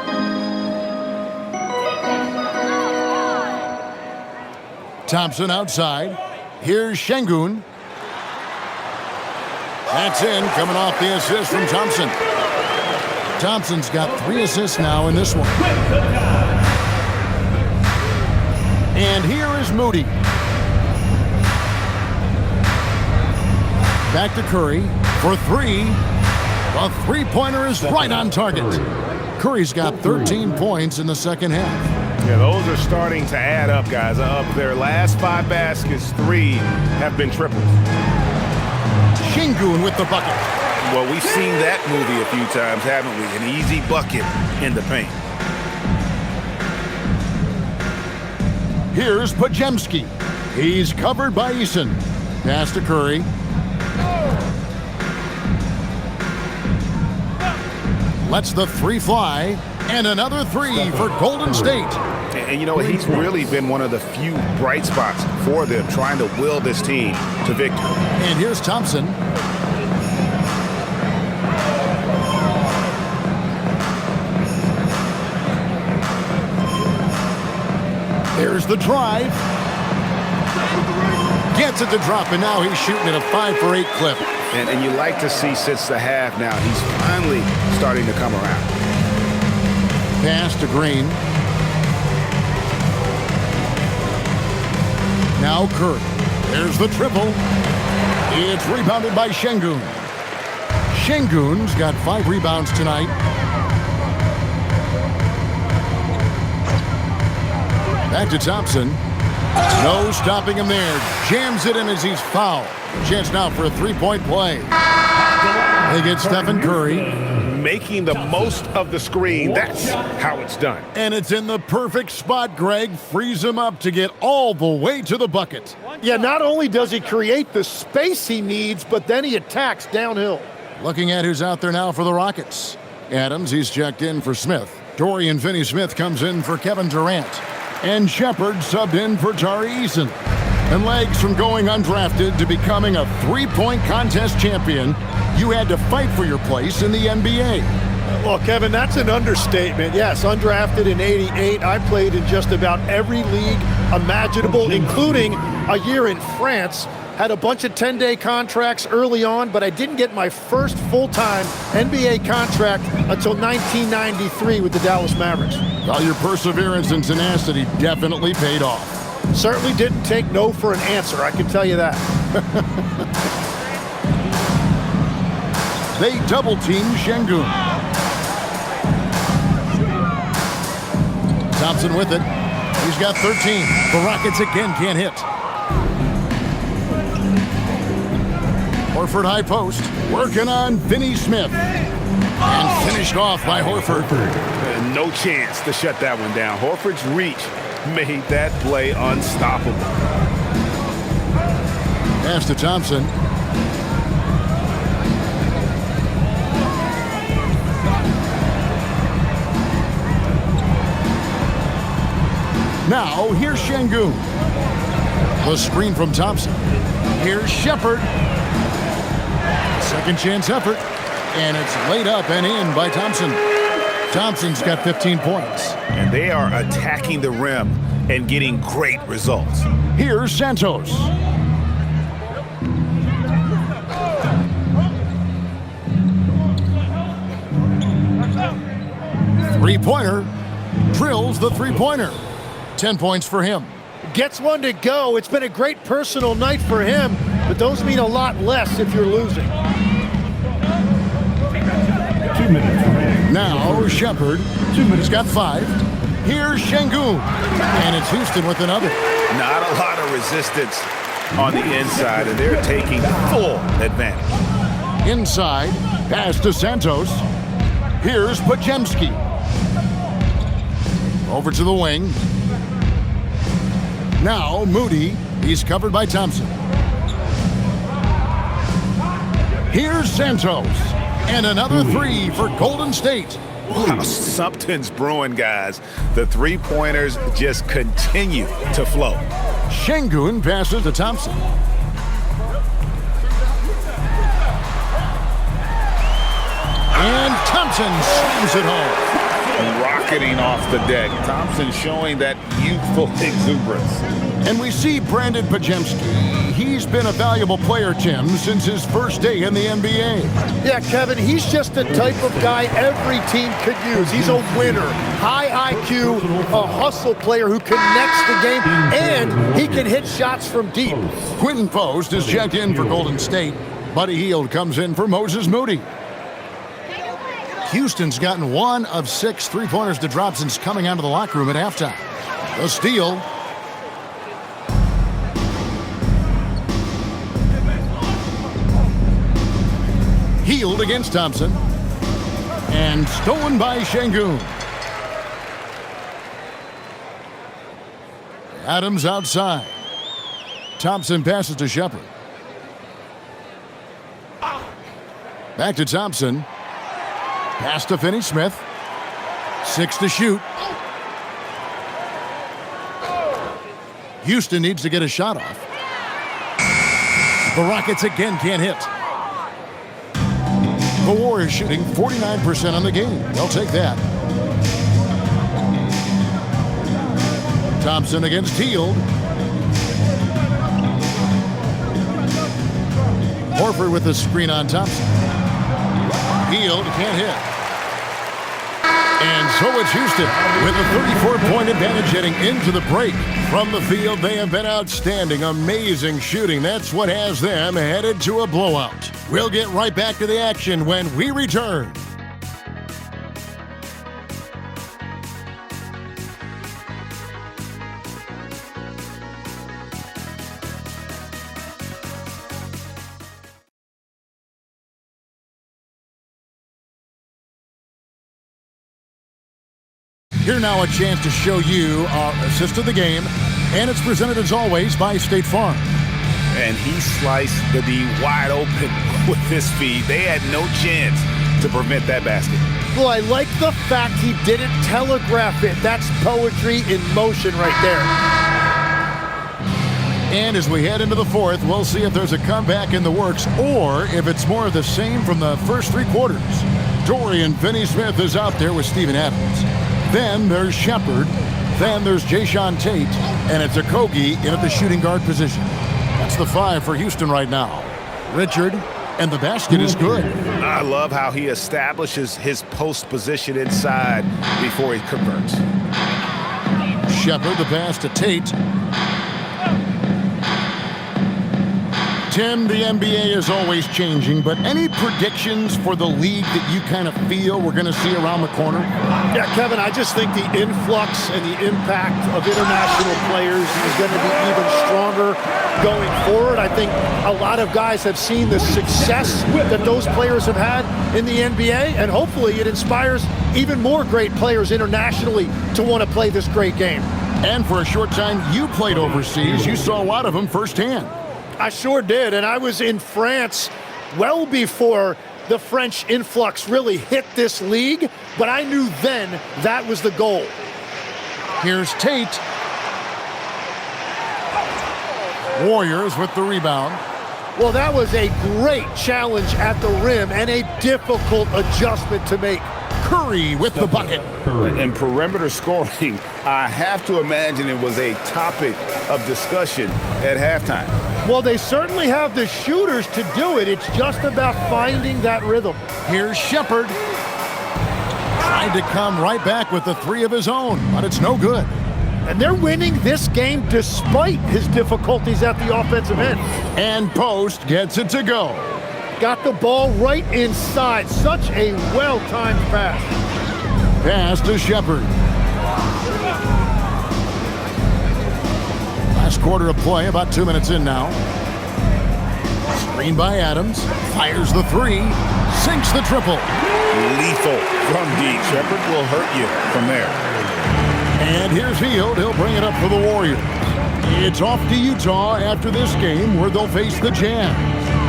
Thompson outside. Here's Şengün. That's in, coming off the assist from Thompson. Thompson's got 3 assists now in this one. And here is Moody. Back to Curry for 3. The three-pointer is right on target. Curry's got 13 points in the second half. Yeah, those are starting to add up, guys. Of their last 5 baskets, 3 have been triples. Şengün with the bucket. Well, we've seen that movie a few times, haven't we? An easy bucket in the paint. Here's Podziemski. He's covered by Eason. Pass to Curry. Lets the 3 fly. And another 3 for Golden State. And you know what? He's really been one of the few bright spots for them, trying to will this team to victory. And here's Thompson. There's the drive. Gets it to drop, and now he's shooting at a 5 for 8 clip. And you like to see since the half now, he's finally starting to come around. Pass to Green. Now Curry. There's the triple. It's rebounded by Şengün. Şengün's got 5 rebounds tonight. Back to Thompson. No stopping him there. Jams it in as he's fouled. Chance now for a 3-point play. They get Stephen Curry. Making the most of the screen. That's how it's done. And it's in the perfect spot, Greg. Frees him up to get all the way to the bucket. Yeah, not only does he create the space he needs, but then he attacks downhill. Looking at who's out there now for the Rockets. Adams, he's checked in for Smith. Dorian Finney-Smith comes in for Kevin Durant. And Shepard subbed in for Tari Eason. And legs from going undrafted to becoming a 3-point contest champion, you had to fight for your place in the NBA. Well, Kevin, that's an understatement. Yes, undrafted in '88. I played in just about every league imaginable, including a year in France. Had a bunch of 10-day contracts early on, but I didn't get my first full-time NBA contract until 1993 with the Dallas Mavericks. Well, your perseverance and tenacity definitely paid off. Certainly didn't take no for an answer, I can tell you that. They double-team Şengün. Thompson with it. He's got 13. The Rockets again can't hit. Horford high post, working on Finney Smith. And finished off by Horford. No chance to shut that one down. Horford's reach made that play unstoppable. Pass to Thompson. Now, here's Şengün. The screen from Thompson. Here's Shepherd. Second chance effort. And it's laid up and in by Thompson. Thompson's got 15 points. And they are attacking the rim and getting great results. Here's Santos. Three-pointer. Drills the three-pointer. 10 points for him. Gets one to go. It's been a great personal night for him, but those mean a lot less if you're losing. 2 minutes remaining. Now, Shepherd. 2 minutes. He's got 5. Here's Şengün. And it's Houston with another. Not a lot of resistance on the inside, and they're taking full advantage. Inside. Pass to Santos. Here's Podziemski. Over to the wing. Now, Moody. He's covered by Thompson. Here's Santos. And another three for Golden State. Wow, something's brewing, guys. The three-pointers just continue to flow. Şengün passes to Thompson. And Thompson slams it home. Rocketing off the deck. Thompson showing that youthful exuberance. And we see Brandon Podziemski. He's been a valuable player, Tim, since his first day in the NBA. Yeah, Kevin, he's just the type of guy every team could use. He's a winner, high IQ, a hustle player who connects the game, and he can hit shots from deep. Quinton Post is checked in for Golden State. Buddy Hield comes in for Moses Moody. Houston's gotten 1 of 6 three-pointers to drop since coming out of the locker room at halftime. The steal. Hield against Thompson. And stolen by Şengün. Adams outside. Thompson passes to Shepherd. Back to Thompson. Pass to Finney Smith. 6 to shoot. Houston needs to get a shot off. The Rockets again can't hit. The Warriors shooting 49% on the game. They'll take that. Thompson against Hield. Horford with the screen on Thompson. Hield can't hit. And so it's Houston with a 34-point advantage heading into the break. From the field, they have been outstanding, amazing shooting. That's what has them headed to a blowout. We'll get right back to the action when we return. Here now a chance to show you our assist of the game, and it's presented as always by State Farm. And he sliced the D wide open with his feed. They had no chance to prevent that basket. Well, I like the fact he didn't telegraph it. That's poetry in motion right there. And as we head into the fourth, we'll see if there's a comeback in the works or if it's more of the same from the first 3 quarters. Dorian Finney-Smith is out there with Steven Adams. Then there's Shepard. Then there's Jayshawn Tate. And it's Okogie in at the shooting guard position. That's the 5 for Houston right now. Richard, and the basket is good. I love how he establishes his post position inside before he converts. Shepard, the pass to Tate. Tim, the NBA is always changing, but any predictions for the league that you kind of feel we're going to see around the corner? Yeah, Kevin, I just think the influx and the impact of international players is going to be even stronger going forward. I think a lot of guys have seen the success that those players have had in the NBA, and hopefully it inspires even more great players internationally to want to play this great game. And for a short time, you played overseas. You saw a lot of them firsthand. I sure did, and I was in France well before the French influx really hit this league, but I knew then that was the goal. Here's Tate. Warriors with the rebound. Well, that was a great challenge at the rim and a difficult adjustment to make. Curry with the bucket. And perimeter scoring, I have to imagine it was a topic of discussion at halftime. Well, they certainly have the shooters to do it. It's just about finding that rhythm. Here's Shepard. Tried to come right back with the 3 of his own, but it's no good. And they're winning this game despite his difficulties at the offensive end. And Post gets it to go. Got the ball right inside. Such a well-timed pass. Pass to Shepard. Last quarter of play, about 2 minutes in now. Screen by Adams. Fires the 3. Sinks the triple. Lethal from deep. Shepard will hurt you from there. And here's Hield. He'll bring it up for the Warriors. It's off to Utah after this game where they'll face the Jazz.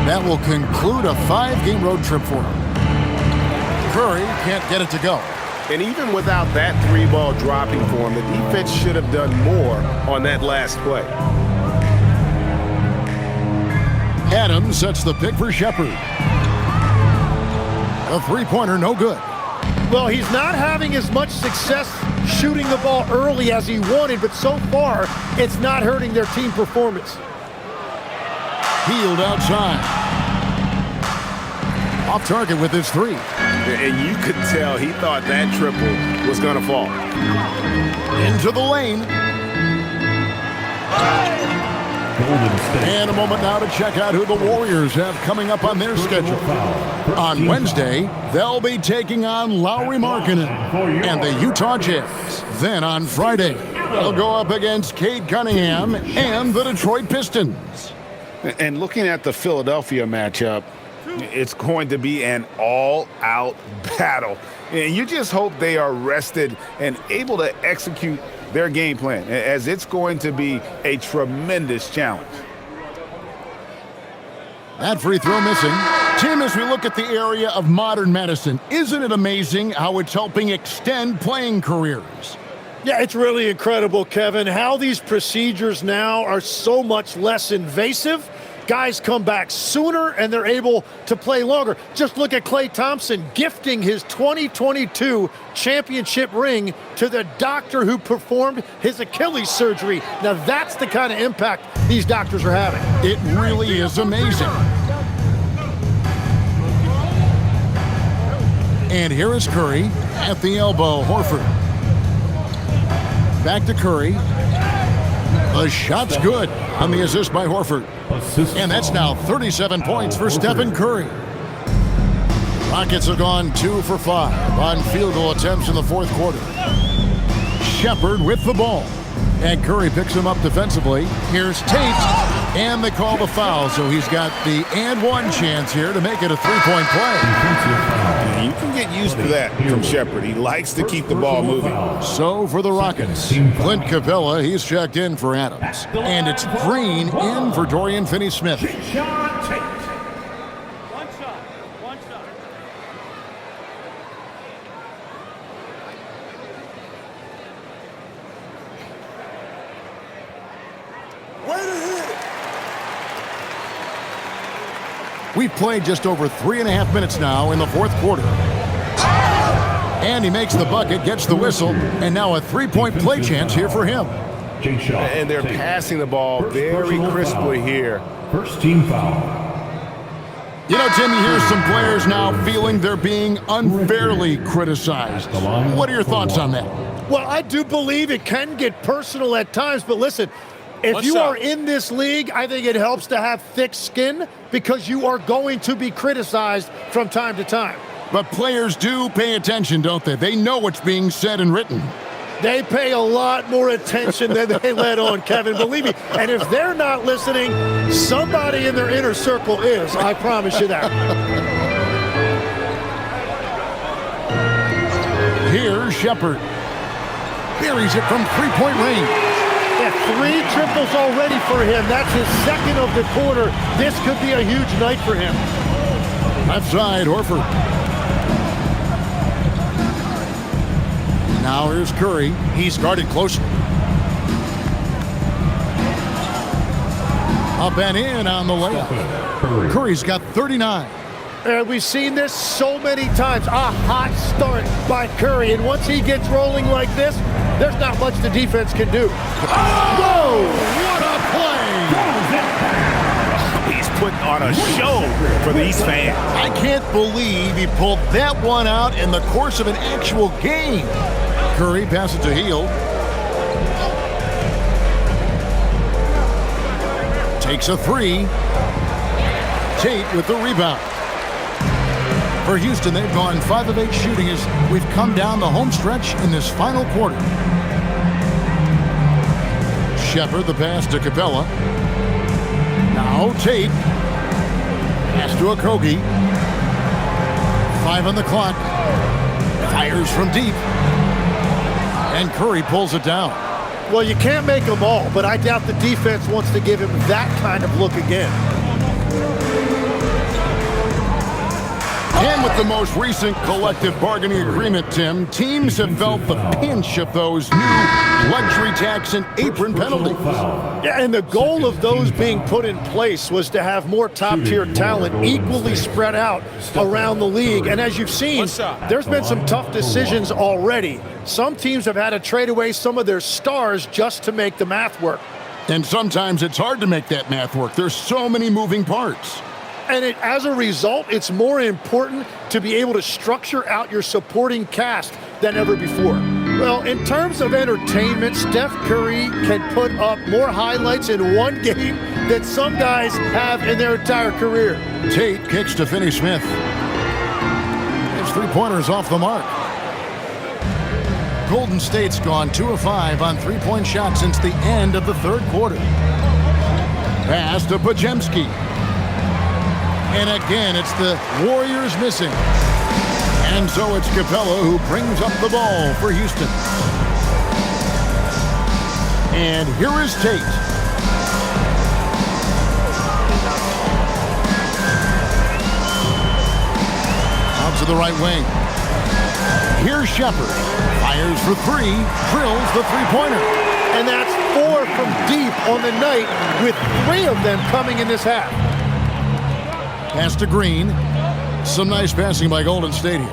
That will conclude a 5-game road trip for him. Curry can't get it to go. And even without that 3-ball dropping for him, the defense should have done more on that last play. Adams sets the pick for Shepard. A 3-pointer, no good. Well, he's not having as much success shooting the ball early as he wanted, but so far, it's not hurting their team performance. Hield outside. Off target with his 3. And you could tell he thought that triple was going to fall. Into the lane. And a moment now to check out who the Warriors have coming up on their schedule. On Wednesday, they'll be taking on Lauri Markkanen and the Utah Jazz. Then on Friday, they'll go up against Cade Cunningham and the Detroit Pistons. And looking at the Philadelphia matchup, it's going to be an all-out battle. And you just hope they are rested and able to execute their game plan, as it's going to be a tremendous challenge. That free throw missing. Tim, as we look at the area of modern medicine, isn't it amazing how it's helping extend playing careers? Yeah, it's really incredible, Kevin, how these procedures now are so much less invasive. Guys come back sooner and they're able to play longer. Just look at Klay Thompson gifting his 2022 championship ring to the doctor who performed his Achilles surgery. Now that's the kind of impact these doctors are having. It really is amazing. And here is Curry at the elbow. Horford. Back to Curry. The shot's good on the assist by Horford. And that's now 37 points for Stephen Curry. Rockets have gone 2 for 5 on field goal attempts in the fourth quarter. Shepard with the ball. And Curry picks him up defensively. Here's Tate. And they call the foul, so he's got the and one chance here to make it a 3-point play. You can get used to that from Shepard. He likes to keep the ball moving. So for the Rockets, Clint Capella, he's checked in for Adams. And it's Green in for Dorian Finney-Smith. We've played just over 3.5 minutes now in the fourth quarter. And he makes the bucket, gets the whistle, and now a three-point play chance here for him. And they're passing the ball very crisply here. First team foul. You know, Tim, you hear some players now feeling they're being unfairly criticized. What are your thoughts on that? Well, I do believe it can get personal at times, but listen, if you are in this league, I think it helps to have thick skin because you are going to be criticized from time to time. But players do pay attention, don't they? They know what's being said and written. They pay a lot more attention than they let on, Kevin, believe me. And if they're not listening, somebody in their inner circle is. I promise you that. Here's Shepard. Buries it from three-point range. Yeah, 3 triples already for him. That's his second of the quarter. This could be a huge night for him. Left side, Horford. Now here's Curry. He's guarded closely. Up and in on the layup. Curry's got 39. We've seen this so many times. A hot start by Curry, and once he gets rolling like this, there's not much the defense can do. Whoa! What a play! He's putting on a show for these fans. I can't believe he pulled that one out in the course of an actual game. Curry passes to Hield. Takes a 3. Tate with the rebound. For Houston, they've gone 5 of 8 shooting as we've come down the home stretch in this final quarter. Shepard, the pass to Capella. Now Tate. Pass to Okogie. 5 on the clock. Fires from deep. And Curry pulls it down. Well, you can't make them all, but I doubt the defense wants to give him that kind of look again. And with the most recent collective bargaining agreement, Tim, teams have felt the pinch of those new luxury tax and apron penalties. Yeah, and the goal of those being put in place was to have more top-tier talent equally spread out around the league. And as you've seen, there's been some tough decisions already. Some teams have had to trade away some of their stars just to make the math work. And sometimes it's hard to make that math work. There's so many moving parts. And as a result, it's more important to be able to structure out your supporting cast than ever before. Well, in terms of entertainment, Steph Curry can put up more highlights in one game than some guys have in their entire career. Tate kicks to Finney-Smith. His three-pointer's off the mark. Golden State's gone 2 of 5 on three-point shots since the end of the third quarter. Pass to Podziemski. And again, it's the Warriors missing. And so it's Capella who brings up the ball for Houston. And here is Tate. Out to the right wing. Here's Shepard. Fires for 3. Drills the three-pointer. And that's 4 from deep on the night, with 3 of them coming in this half. Pass to Green. Some nice passing by Golden State here.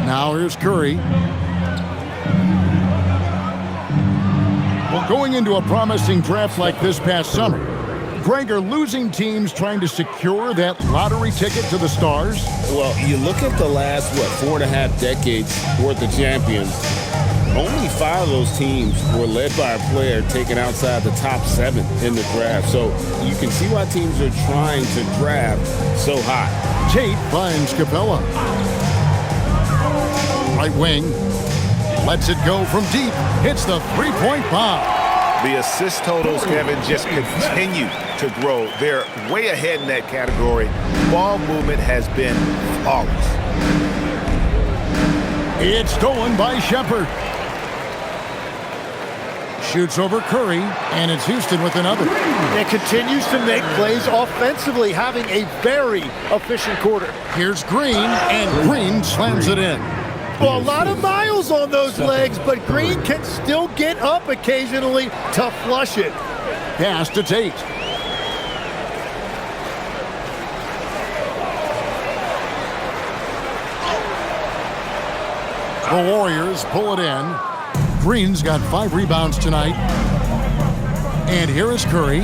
Now here's Curry. Well, going into a promising draft like this past summer, Greg, are losing teams trying to secure that lottery ticket to the stars? Well, you look at the last, 4.5 decades worth of champions. Only 5 of those teams were led by a player taken outside the top 7 in the draft. So you can see why teams are trying to draft so high. Tate finds Capella. Right wing. Lets it go from deep. Hits the three-point bomb. The assist totals, Kevin, just continue to grow. They're way ahead in that category. Ball movement has been flawless. It's stolen by Shepard. Shoots over Curry, and it's Houston with another. And continues to make plays offensively, having a very efficient quarter. Here's Green, and Green slams it in. Well, a lot of miles on those legs, but Green can still get up occasionally to flush it. Pass to Tate. The Warriors pull it in. Green's got 5 rebounds tonight. And here is Curry.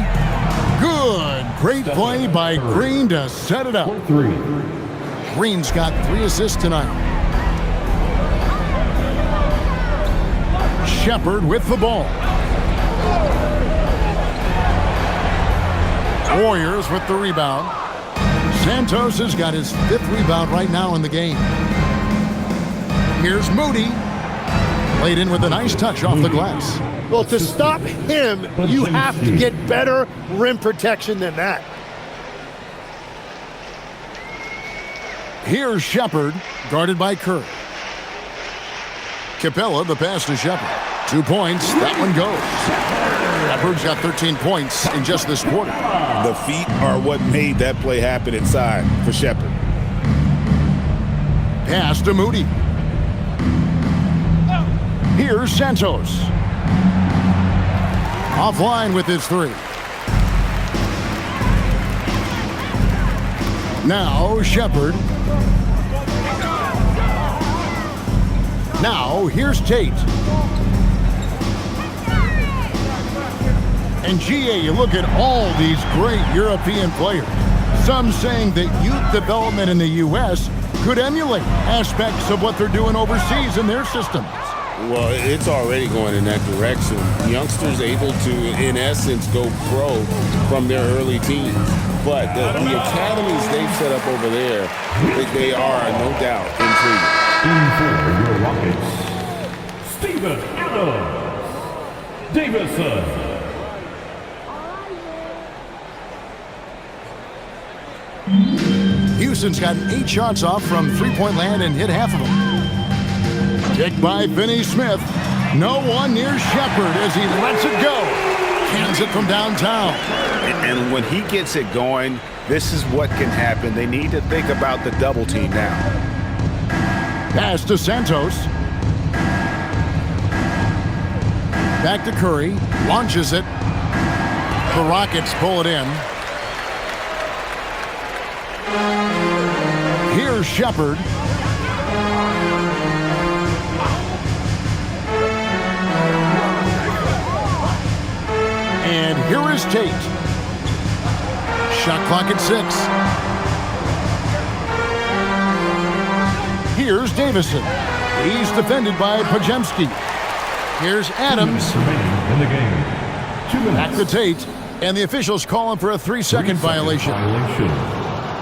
Good. Great play by Green to set it up. Green's got 3 assists tonight. Shepard with the ball. Warriors with the rebound. Santos has got his 5th rebound right now in the game. Here's Moody. Laid in with a nice touch off the glass. Well, to stop him, you have to get better rim protection than that. Here's Shepard, guarded by Curry. Capella, the pass to Shepard. 2 points, that one goes. Shepard's got 13 points in just this quarter. The feet are what made that play happen inside for Shepard. Pass to Moody. Here's Santos. Offline with his 3. Now Shepard. Now here's Tate. And GA, you look at all these great European players. Some saying that youth development in the U.S. could emulate aspects of what they're doing overseas in their systems. Well, it's already going in that direction. Youngsters able to, in essence, go pro from their early teens. But the academies they've set up over there, they are, no doubt, intriguing. In for your Rockets, Steven Adams Davison. Houston's got 8 shots off from three-point land and hit half of them. Kick by Finney Smith. No one near Shepard as he lets it go. Cans it from downtown. And when he gets it going, this is what can happen. They need to think about the double team now. Pass to Santos. Back to Curry. Launches it. The Rockets pull it in. Here's Shepard. And here is Tate. Shot clock at 6. Here's Davison. He's defended by Pajemski. Here's Adams. In the game. Back to Tate. And the officials call him for a 3-second violation.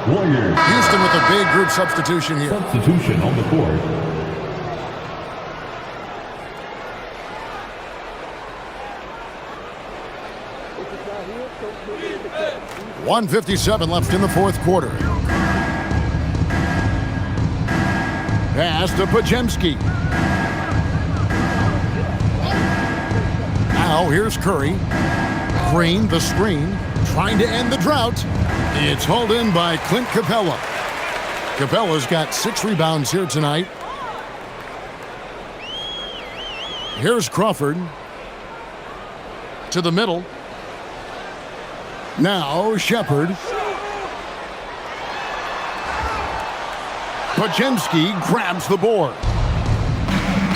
Warriors. Houston with a big group substitution here. Substitution on the court. .157 left in the fourth quarter. Pass to Pajemski. Now here's Curry. Green, the screen, trying to end the drought. It's hauled in by Clint Capella. Capella's got 6 rebounds here tonight. Here's Crawford. To the middle. Now Shepard. Pajemski grabs the board.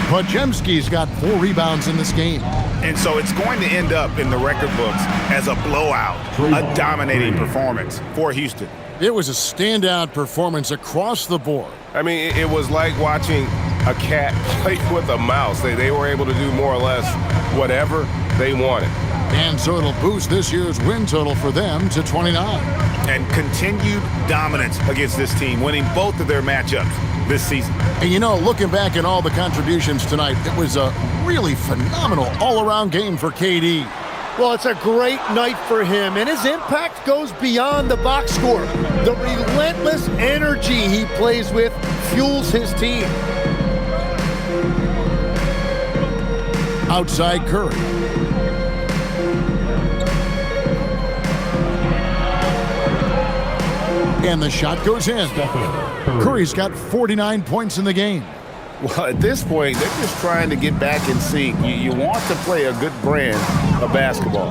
Pajemski's got 4 rebounds in this game. And so it's going to end up in the record books as a blowout, a dominating performance for Houston. It was a standout performance across the board. I mean, it was like watching a cat play with a mouse. They were able to do more or less whatever they wanted. And so it'll boost this year's win total for them to 29. And continued dominance against this team, winning both of their matchups this season. And you know, looking back at all the contributions tonight, it was a really phenomenal all-around game for KD. Well, it's a great night for him, and his impact goes beyond the box score. The relentless energy he plays with fuels his team. Outside Curry. And the shot goes in. Curry's got 49 points in the game. Well, at this point, they're just trying to get back in sync. You want to play a good brand of basketball.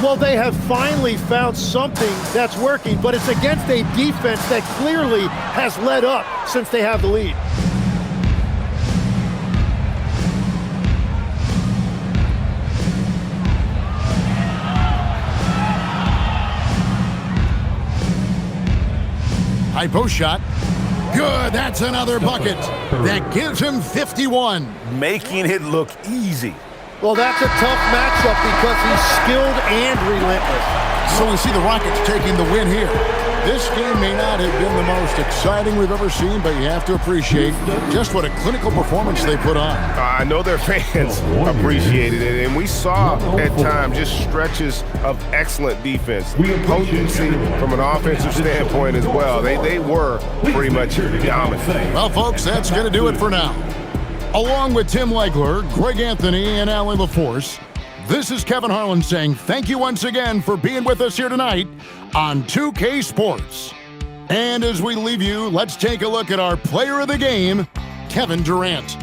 Well, they have finally found something that's working, but it's against a defense that clearly has let up since they have the lead. High post shot. Good, that's another bucket. That gives him 51. Making it look easy. Well, that's a tough matchup because he's skilled and relentless. So we see the Rockets taking the win here. This game may not have been the most exciting we've ever seen, but you have to appreciate just what a clinical performance they put on. I know their fans appreciated it, and we saw at times just stretches of excellent defense. Potency from an offensive standpoint as well. They were pretty much dominant. Well, folks, that's going to do it for now. Along with Tim Legler, Greg Anthony, and Allie LaForce, this is Kevin Harlan saying thank you once again for being with us here tonight on 2K Sports. And as we leave you, let's take a look at our player of the game, Kevin Durant.